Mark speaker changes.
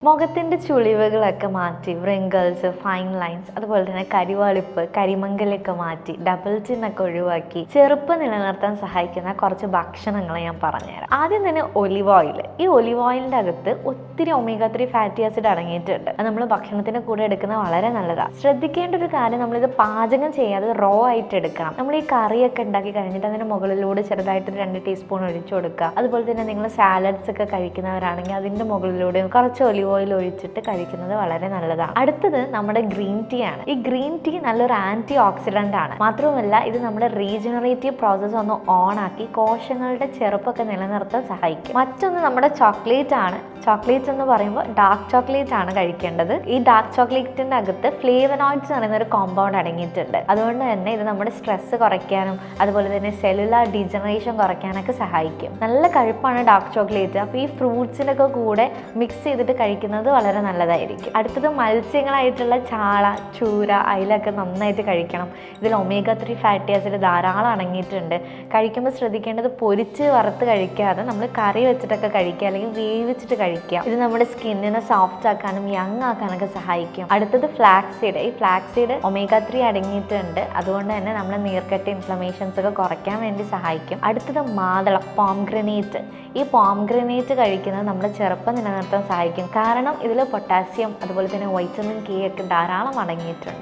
Speaker 1: മുഖത്തിൻ്റെ ചുളിവുകളൊക്കെ മാറ്റി wrinkles, fine lines, അതുപോലെ തന്നെ കരിവാളിപ്പ്, കരിമങ്കലൊക്കെ മാറ്റി ഡബിൾ ചിന്നൊക്കെ ഒഴിവാക്കി ചെറുപ്പം നിലനിർത്താൻ സഹായിക്കുന്ന കുറച്ച് ഭക്ഷണങ്ങൾ ഞാൻ പറഞ്ഞുതരാം. ആദ്യം തന്നെ ഒലിവ് ഓയിൽ. ഈ ഒലിവ് ഓയിലിൻ്റെ അകത്ത് ഒത്തിരി ഒമേഗ 3 ഫാറ്റി ആസിഡ് അടങ്ങിയിട്ടുണ്ട്. അത് നമ്മൾ ഭക്ഷണത്തിൻ്റെ കൂടെ എടുക്കുന്നത് വളരെ നല്ലതാണ്. ശ്രദ്ധിക്കേണ്ട ഒരു കാര്യം, നമ്മളിത് പാചകം ചെയ്യാതെ റോ ആയിട്ട് എടുക്കണം. നമ്മൾ ഈ കറിയൊക്കെ ഉണ്ടാക്കി കഴിഞ്ഞിട്ട് അതിന് മുകളിലൂടെ ചെറുതായിട്ട് 2 ടീസ്പൂൺ ഒഴിച്ചു കൊടുക്കുക. അതുപോലെ തന്നെ നിങ്ങൾ സാലഡ്സ് ഒക്കെ കഴിക്കുന്നവരാണെങ്കിൽ അതിൻ്റെ മുകളിലൂടെ കുറച്ച് ഒലിവ് ഓയിൽ ഒഴിച്ചിട്ട് കഴിക്കുന്നത് വളരെ നല്ലതാണ്. അടുത്തത് നമ്മുടെ ഗ്രീൻ ടീ ആണ്. ഈ ഗ്രീൻ ടീ നല്ലൊരു ആന്റി ഓക്സിഡന്റ് ആണ്. മാത്രവുമല്ല ഇത് നമ്മുടെ റീജനറേറ്റീവ് പ്രോസസ്സ് ഒന്ന് ഓൺ ആക്കി കോശങ്ങളുടെ ചെറുപ്പൊക്കെ നിലനിർത്താൻ സഹായിക്കും. മറ്റൊന്ന് നമ്മുടെ ചോക്ലേറ്റ് ആണ്. ചോക്ലേറ്റ് എന്ന് പറയുമ്പോൾ ഡാർക്ക് ചോക്ലേറ്റ് ആണ് കഴിക്കേണ്ടത്. ഈ ഡാർക്ക് ചോക്ലേറ്റിൻ്റെ അകത്ത് ഫ്ലേവനോയിഡ്സ് പറയുന്ന ഒരു കോമ്പൗണ്ട് അടങ്ങിയിട്ടുണ്ട്. അതുകൊണ്ട് തന്നെ ഇത് നമ്മുടെ സ്ട്രെസ് കുറയ്ക്കാനും അതുപോലെ തന്നെ സെല്ലുലാർ ഡീജനറേഷൻ കുറയ്ക്കാനൊക്കെ സഹായിക്കും. നല്ല കഴുപ്പാണ് ഡാർക്ക് ചോക്ലേറ്റ്. അപ്പോൾ ഈ ഫ്രൂട്ട്സിനൊക്കെ കൂടെ മിക്സ് ചെയ്തിട്ട് കഴിക്കുന്നത് വളരെ നല്ലതായിരിക്കും. അടുത്തത് മത്സ്യങ്ങളായിട്ടുള്ള ചാള, ചൂര, അയിലൊക്കെ നന്നായിട്ട് കഴിക്കണം. ഇതിൽ ഒമേഗ 3 ഫാറ്റി ആസിഡ് ധാരാളം അടങ്ങിയിട്ടുണ്ട്. കഴിക്കുമ്പോൾ ശ്രദ്ധിക്കേണ്ടത് പൊരിച്ച് വറുത്ത് കഴിക്കാതെ നമ്മൾ കറി വെച്ചിട്ടൊക്കെ കഴിക്കുക, അല്ലെങ്കിൽ വേവിച്ചിട്ട് കഴിക്കുക. ഇത് നമ്മുടെ സ്കിന്നിനെ സോഫ്റ്റ് ആക്കാനും യങ് ആക്കാനൊക്കെ സഹായിക്കും. അടുത്തത് ഫ്ലാക്സീഡ്. ഈ ഫ്ലാക്സീഡ് ഒമേഗ 3 അടങ്ങിയിട്ടുണ്ട്. അതുകൊണ്ട് തന്നെ നമ്മുടെ നീർക്കെട്ട്, ഇൻഫ്ലമേഷൻസ് ഒക്കെ കുറയ്ക്കാൻ വേണ്ടി സഹായിക്കും. അടുത്തത് മാതളം, പോംഗ്രനേറ്റ്. ഈ പോംഗ്രനേറ്റ് കഴിക്കുന്നത് നമ്മുടെ ചെറുപ്പം നിലനിർത്താൻ സഹായിക്കും. കാരണം ഇതിൽ പൊട്ടാസ്യം അതുപോലെ തന്നെ വൈറ്റമിൻ കെ ഒക്കെ ധാരാളം അടങ്ങിയിട്ടുണ്ട്.